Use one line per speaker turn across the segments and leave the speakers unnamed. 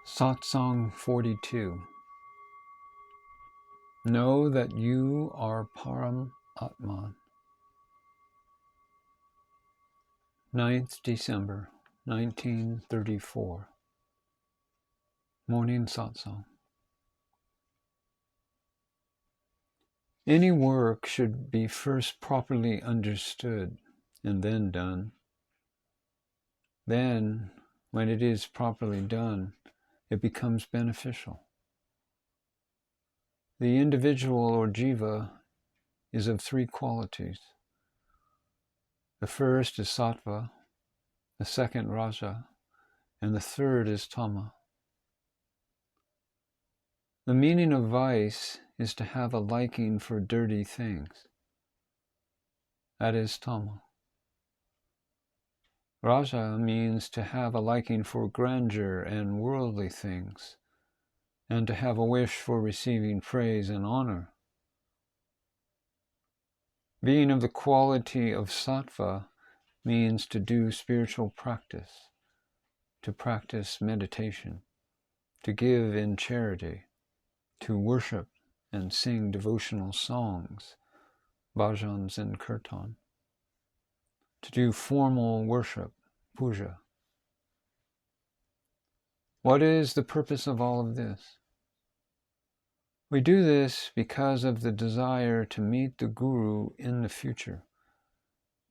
Satsang-42. Know that you are Param Atman. 9th December 1934. Morning Satsang. Any work should be first properly understood and then done. Then, when it is properly done, it becomes beneficial. The individual or jiva is of three qualities. The first is sattva, the second raja, and the third is tama. The meaning of vice is to have a liking for dirty things. That is tama. Raja means to have a liking for grandeur and worldly things, and to have a wish for receiving praise and honor. Being of the quality of sattva means to do spiritual practice, to practice meditation, to give in charity, to worship and sing devotional songs, bhajans and kirtan, to do formal worship, puja. What is the purpose of all of this? We do this because of the desire to meet the Guru in the future,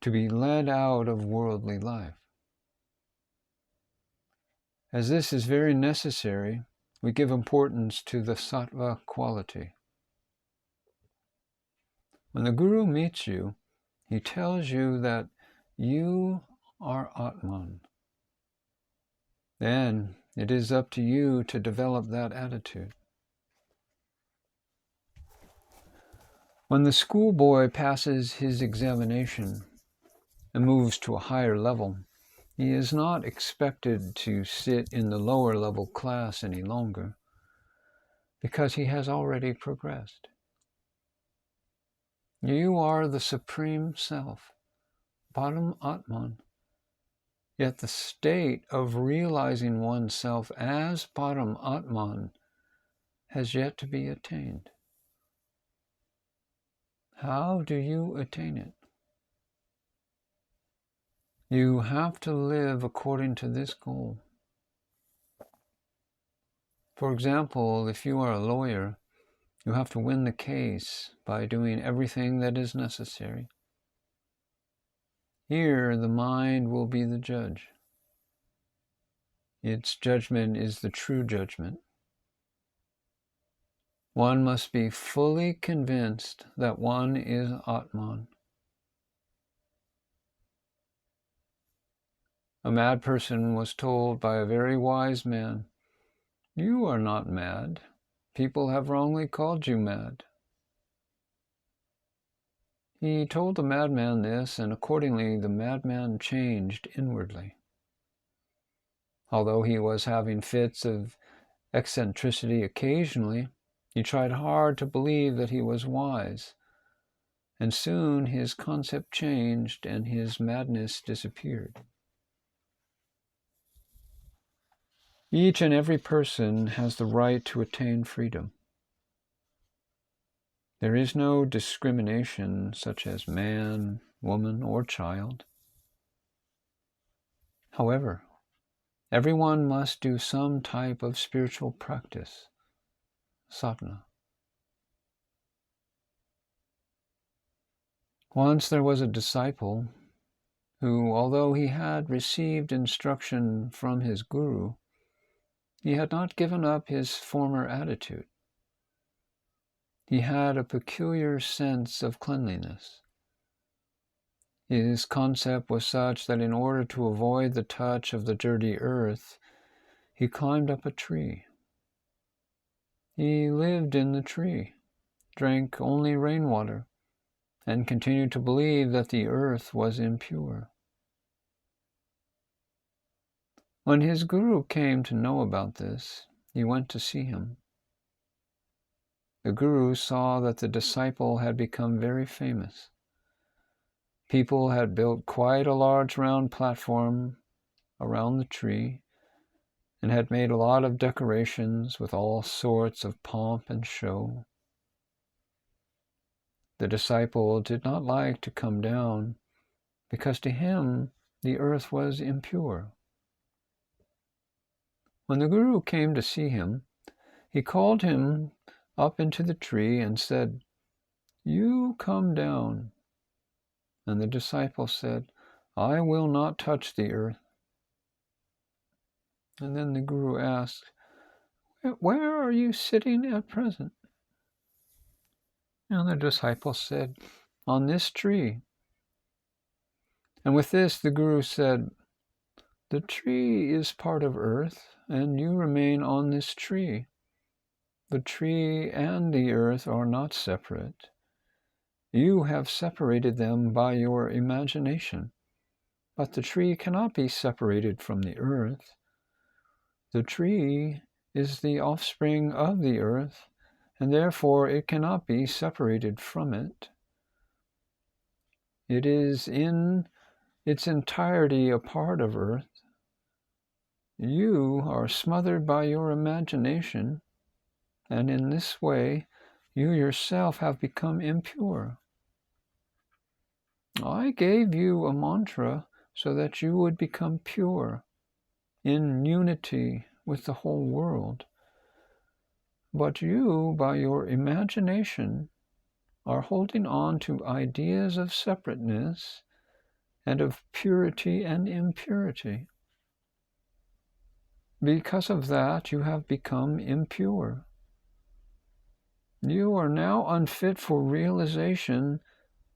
to be led out of worldly life. As this is very necessary, we give importance to the sattva quality. When the Guru meets you, he tells you that you are Atman. Then it is up to you to develop that attitude. When the schoolboy passes his examination and moves to a higher level, he is not expected to sit in the lower level class any longer, because he has already progressed. You are the Supreme Self, Param Atman, yet the state of realizing oneself as Param Atman has yet to be attained. How do you attain it? You have to live according to this goal. For example, if you are a lawyer, you have to win the case by doing everything that is necessary. Here, the mind will be the judge. Its judgment is the true judgment. One must be fully convinced that one is Atman. A mad person was told by a very wise man, "You are not mad. People have wrongly called you mad." He told the madman this, and accordingly the madman changed inwardly. Although he was having fits of eccentricity occasionally, he tried hard to believe that he was wise, and soon his concept changed and his madness disappeared. Each and every person has the right to attain freedom. There is no discrimination such as man, woman, or child. However, everyone must do some type of spiritual practice, sadhana. Once there was a disciple who, although he had received instruction from his guru, he had not given up his former attitude. He had a peculiar sense of cleanliness. His concept was such that in order to avoid the touch of the dirty earth, he climbed up a tree. He lived in the tree, drank only rainwater, and continued to believe that the earth was impure. When his guru came to know about this, he went to see him. The guru saw that the disciple had become very famous. People had built quite a large round platform around the tree, and had made a lot of decorations with all sorts of pomp and show. The disciple did not like to come down, because to him the earth was impure. When the Guru came to see him, he called him up into the tree and said, "You come down." And the disciple said, "I will not touch the earth." And then the Guru asked, "Where are you sitting at present?" And the disciple said, "On this tree." And with this the Guru said, "The tree is part of earth, and you remain on this tree. The tree and the earth are not separate. You have separated them by your imagination, but the tree cannot be separated from the earth. The tree is the offspring of the earth, and therefore it cannot be separated from it. It is in its entirety a part of earth. You are smothered by your imagination, and in this way you yourself have become impure. I gave you a mantra so that you would become pure, in unity with the whole world. But you, by your imagination, are holding on to ideas of separateness and of purity and impurity. Because of that, you have become impure. You are now unfit for realization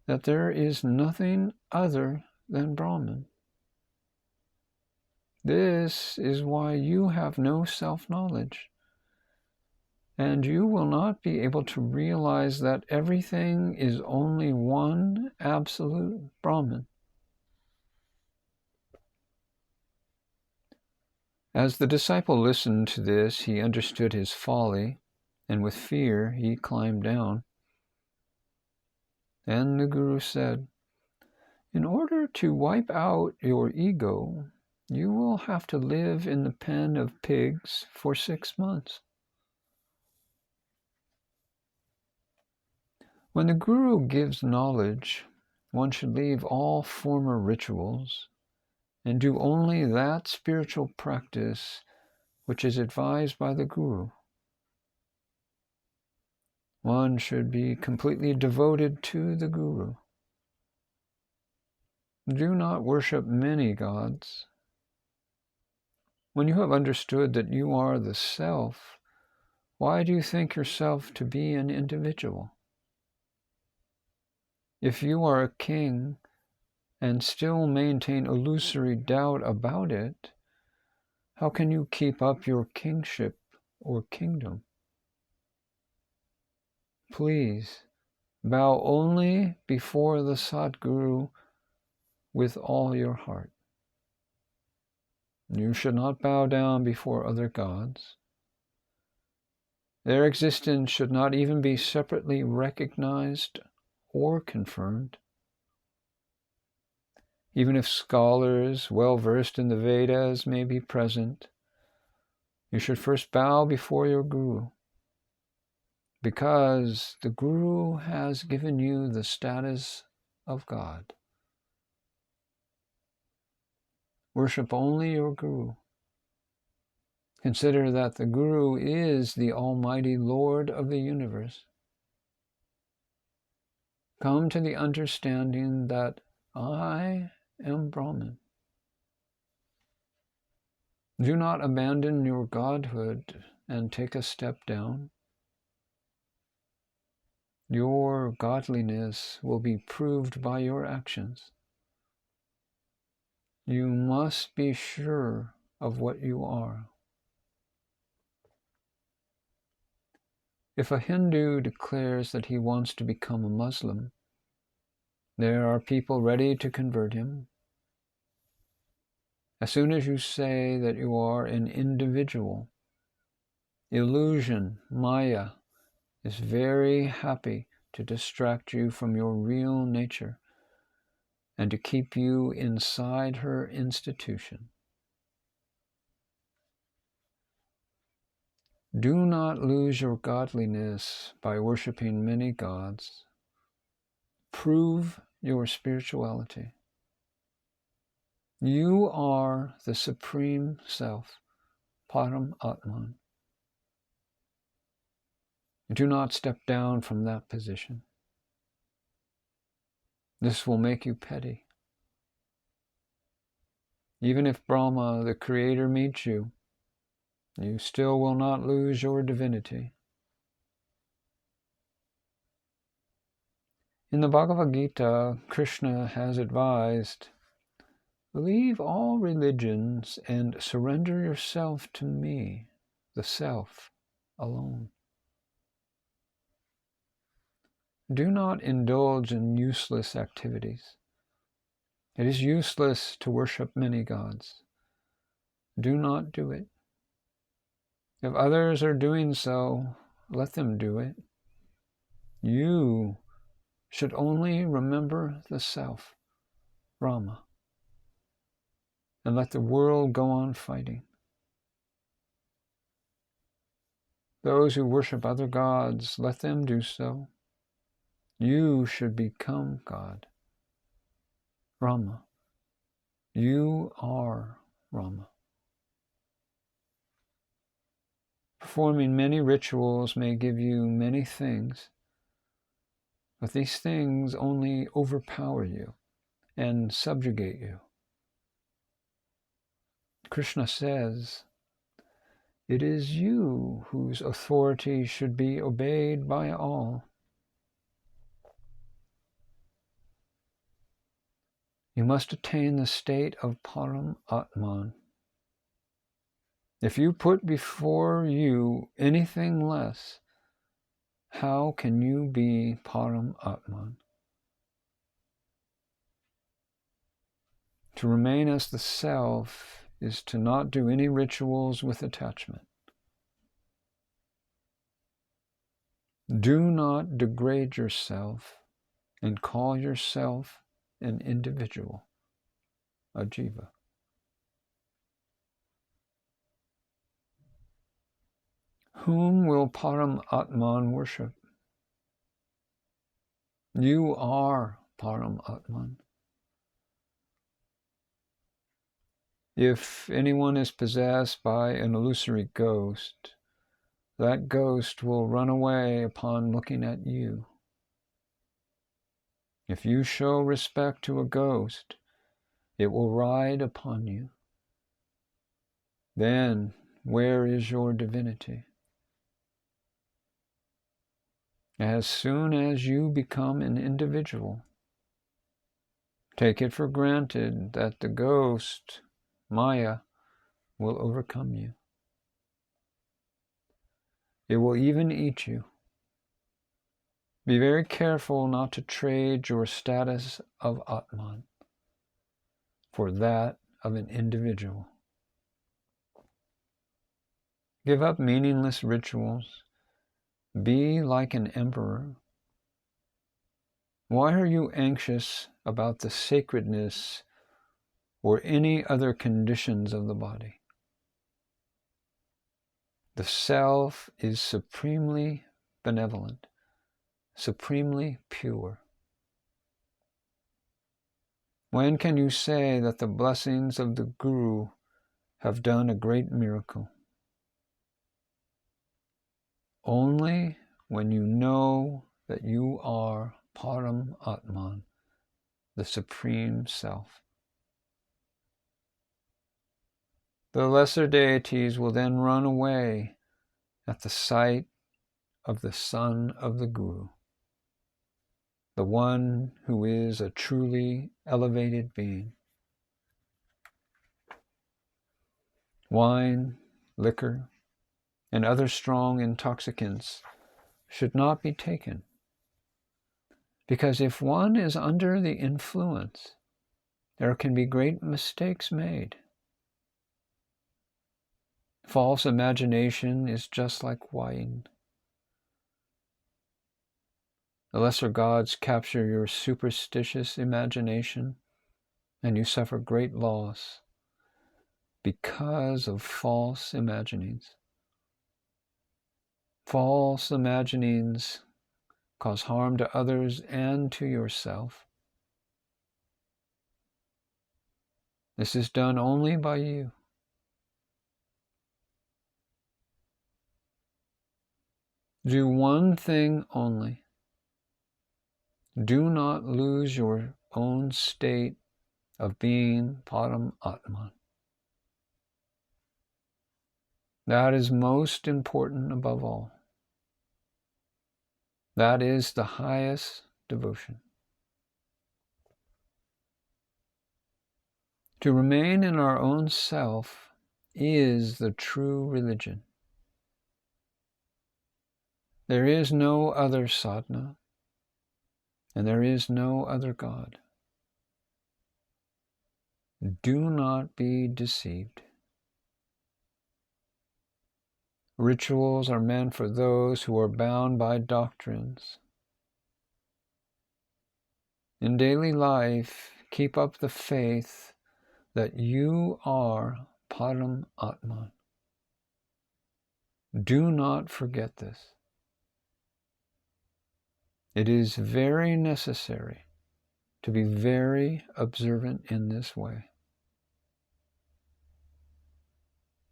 that there is nothing other than Brahman. This is why you have no self-knowledge, and you will not be able to realize that everything is only one absolute Brahman. As the disciple listened to this, he understood his folly, and with fear he climbed down. Then the Guru said, "In order to wipe out your ego, you will have to live in the pen of pigs for 6 months." When the Guru gives knowledge, one should leave all former rituals and do only that spiritual practice which is advised by the Guru. One should be completely devoted to the Guru. Do not worship many gods. When you have understood that you are the self, why do you think yourself to be an individual? If you are a king and still maintain illusory doubt about it, how can you keep up your kingship or kingdom? Please bow only before the Sadguru with all your heart. You should not bow down before other gods. Their existence should not even be separately recognized or confirmed. Even if scholars well versed in the Vedas may be present, you should first bow before your Guru, because the Guru has given you the status of God. Worship only your Guru. Consider that the Guru is the Almighty Lord of the universe. Come to the understanding that I am Brahman. Do not abandon your godhood and take a step down. Your godliness will be proved by your actions. You must be sure of what you are. If a Hindu declares that he wants to become a Muslim, there are people ready to convert him. As soon as you say that you are an individual, illusion, Maya, is very happy to distract you from your real nature and to keep you inside her institution. Do not lose your godliness by worshipping many gods. Prove your spirituality. You are the Supreme Self, Param Atman. Do not step down from that position. This will make you petty. Even if Brahma, the Creator, meets you, you still will not lose your divinity. In the Bhagavad Gita, Krishna has advised, leave all religions and surrender yourself to me, the Self, alone. Do not indulge in useless activities. It is useless to worship many gods. Do not do it. If others are doing so, let them do it. You should only remember the Self, Rama, and let the world go on fighting. Those who worship other gods, let them do so. You should become God. Rama. You are Rama. Performing many rituals may give you many things, but these things only overpower you and subjugate you. Krishna says, it is you whose authority should be obeyed by all. You must attain the state of Param Atman. If you put before you anything less, how can you be Param Atman? To remain as the Self is to not do any rituals with attachment. Do not degrade yourself and call yourself an individual, a jiva. Whom will Param Atman worship? You are Param Atman. If anyone is possessed by an illusory ghost, that ghost will run away upon looking at you. If you show respect to a ghost, it will ride upon you. Then, where is your divinity? As soon as you become an individual, take it for granted that the ghost, Maya, will overcome you. It will even eat you. Be very careful not to trade your status of Atman for that of an individual. Give up meaningless rituals. Be like an emperor. Why are you anxious about the sacredness or any other conditions of the body? The Self is supremely benevolent, supremely pure. When can you say that the blessings of the Guru have done a great miracle? Only when you know that you are Param Atman, the Supreme Self. The lesser deities will then run away at the sight of the Son of the Guru, the one who is a truly elevated being. Wine, liquor, and other strong intoxicants should not be taken, because if one is under the influence, there can be great mistakes made. False imagination is just like wine. The lesser gods capture your superstitious imagination, and you suffer great loss because of false imaginings. false imaginings cause harm to others and to yourself. This is done only by you. Do one thing only. Do not lose your own state of being Param Atman. That is most important above all. That is the highest devotion. To remain in our own self is the true religion. There is no other sadhana, and there is no other God. Do not be deceived. Rituals are meant for those who are bound by doctrines. In daily life, keep up the faith that you are Param Atman. Do not forget this. It is very necessary to be very observant in this way.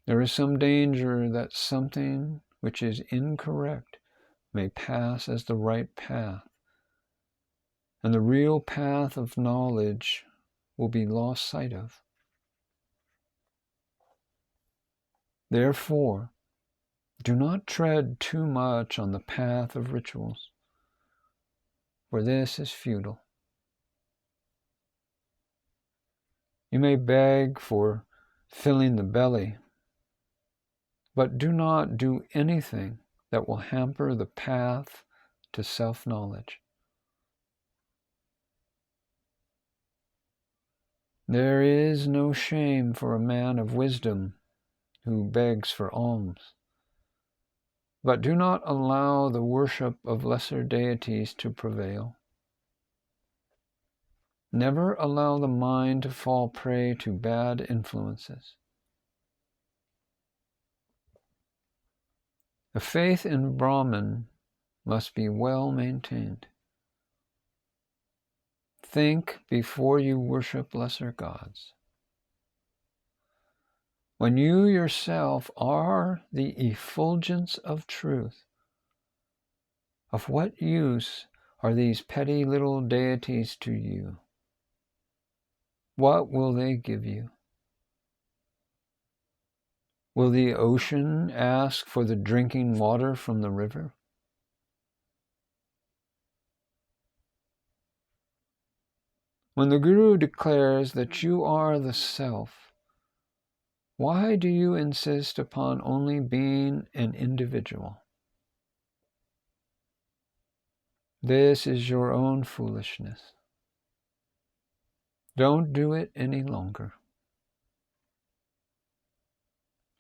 There is some danger that something which is incorrect may pass as the right path, and the real path of knowledge will be lost sight of. Therefore, do not tread too much on the path of rituals, for this is futile. You may beg for filling the belly, but do not do anything that will hamper the path to self-knowledge. There is no shame for a man of wisdom who begs for alms, but do not allow the worship of lesser deities to prevail. Never allow the mind to fall prey to bad influences. The faith in Brahman must be well maintained. Think before you worship lesser gods. When you yourself are the effulgence of truth, of what use are these petty little deities to you? What will they give you? Will the ocean ask for the drinking water from the river? When the Guru declares that you are the self, why do you insist upon only being an individual? This is your own foolishness. Don't do it any longer.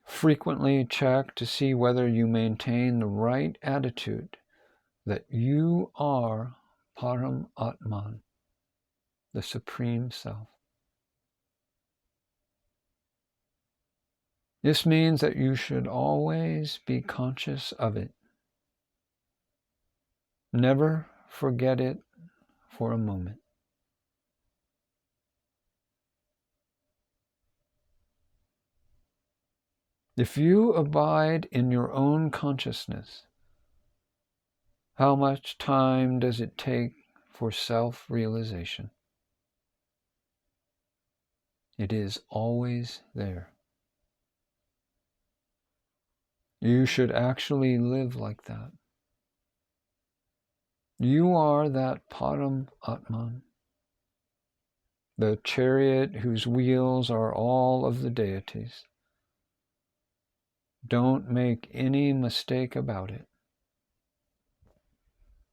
Frequently check to see whether you maintain the right attitude that you are Param Atman, the Supreme Self. This means that you should always be conscious of it. Never forget it for a moment. If you abide in your own consciousness, how much time does it take for self-realization? It is always there. You should actually live like that. You are that Param Atman, the chariot whose wheels are all of the deities. Don't make any mistake about it.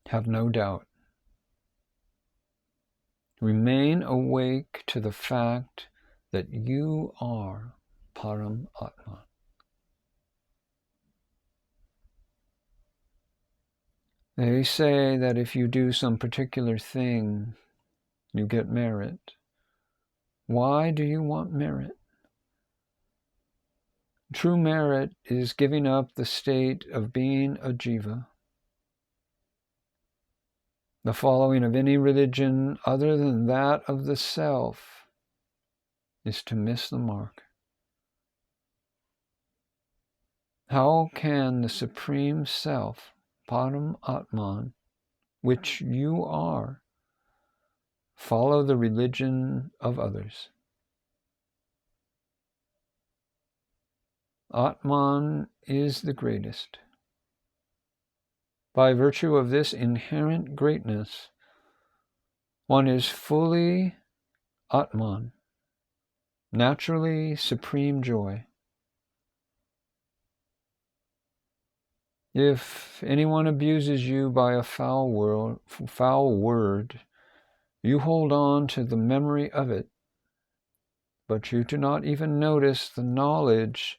Have no doubt. Remain awake to the fact that you are Param Atman. They say that if you do some particular thing, you get merit. Why do you want merit? True merit is giving up the state of being a jiva. The following of any religion other than that of the self is to miss the mark. How can the Supreme Self, Param Atman, which you are, follow the religion of others? Atman is the greatest. By virtue of this inherent greatness, one is fully Atman, naturally supreme joy. If anyone abuses you by a foul word, you hold on to the memory of it, but you do not even notice the knowledge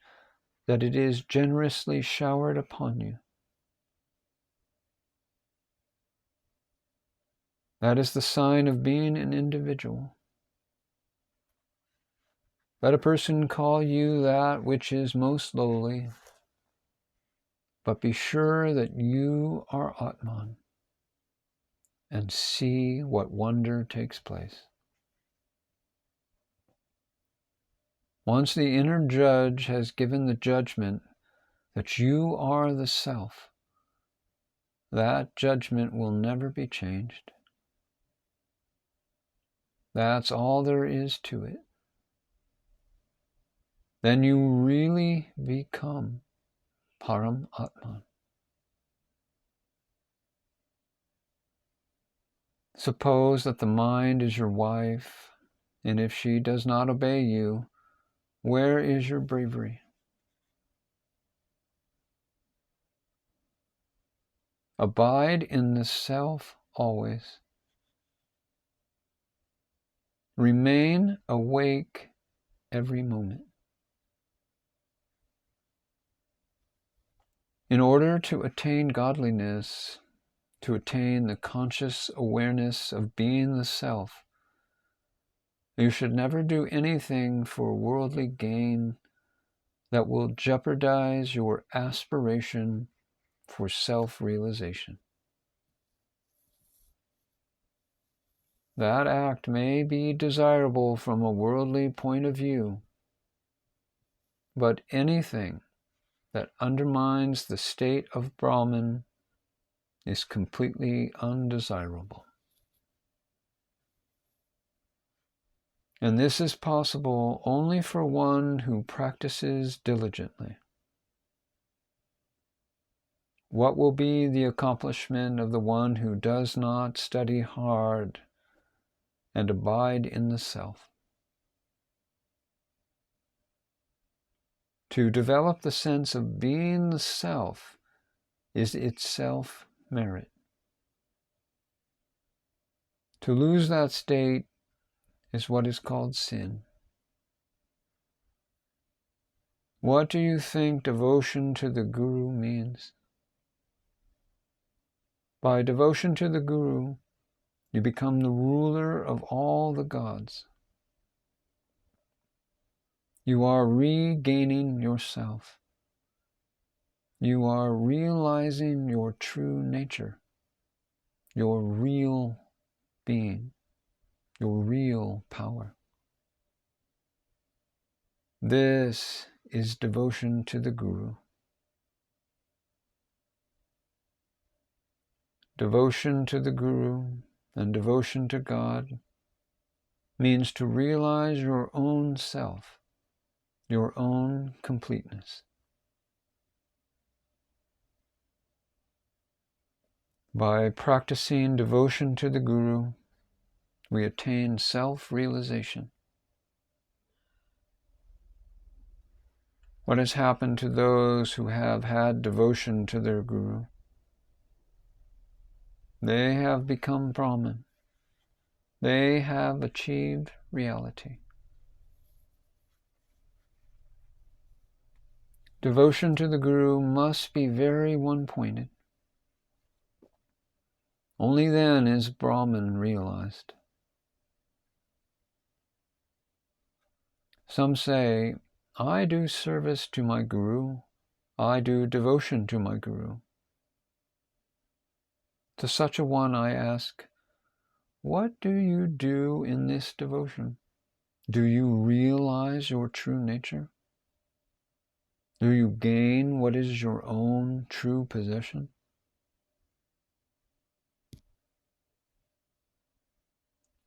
that it is generously showered upon you. That is the sign of being an individual. Let a person call you that which is most lowly, but be sure that you are Atman, and see what wonder takes place. Once the inner judge has given the judgment that you are the self, that judgment will never be changed. That's all there is to it. Then you really become Param Atman. Suppose that the mind is your wife, and if she does not obey you, where is your bravery? Abide in the self always. Remain awake every moment. In order to attain godliness, to attain the conscious awareness of being the self, you should never do anything for worldly gain that will jeopardize your aspiration for self-realization. That act may be desirable from a worldly point of view, but anything that undermines the state of Brahman is completely undesirable. And this is possible only for one who practices diligently. What will be the accomplishment of the one who does not study hard and abide in the self? To develop the sense of being the self is itself merit. To lose that state is what is called sin. What do you think devotion to the Guru means? By devotion to the Guru, you become the ruler of all the gods. You are regaining yourself. You are realizing your true nature, your real being, your real power. This is devotion to the Guru. Devotion to the Guru and devotion to God means to realize your own self, your own completeness. By practicing devotion to the Guru, we attain self-realization. What has happened to those who have had devotion to their Guru? They have become Brahman. They have achieved reality. Devotion to the Guru must be very one-pointed. Only then is Brahman realized. Some say, I do service to my Guru. I do devotion to my Guru. To such a one I ask, what do you do in this devotion? Do you realize your true nature? Do you gain what is your own true possession?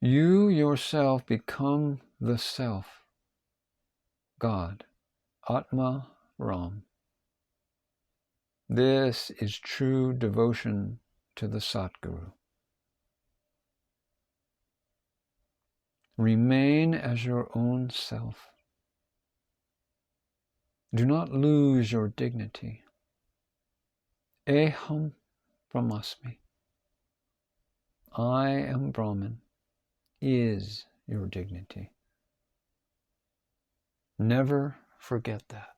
You yourself become the Self, God, Atma Ram. This is true devotion to the Satguru. Remain as your own self. Do not lose your dignity. Eham Brahmasmi. I am Brahman is your dignity. Never forget that.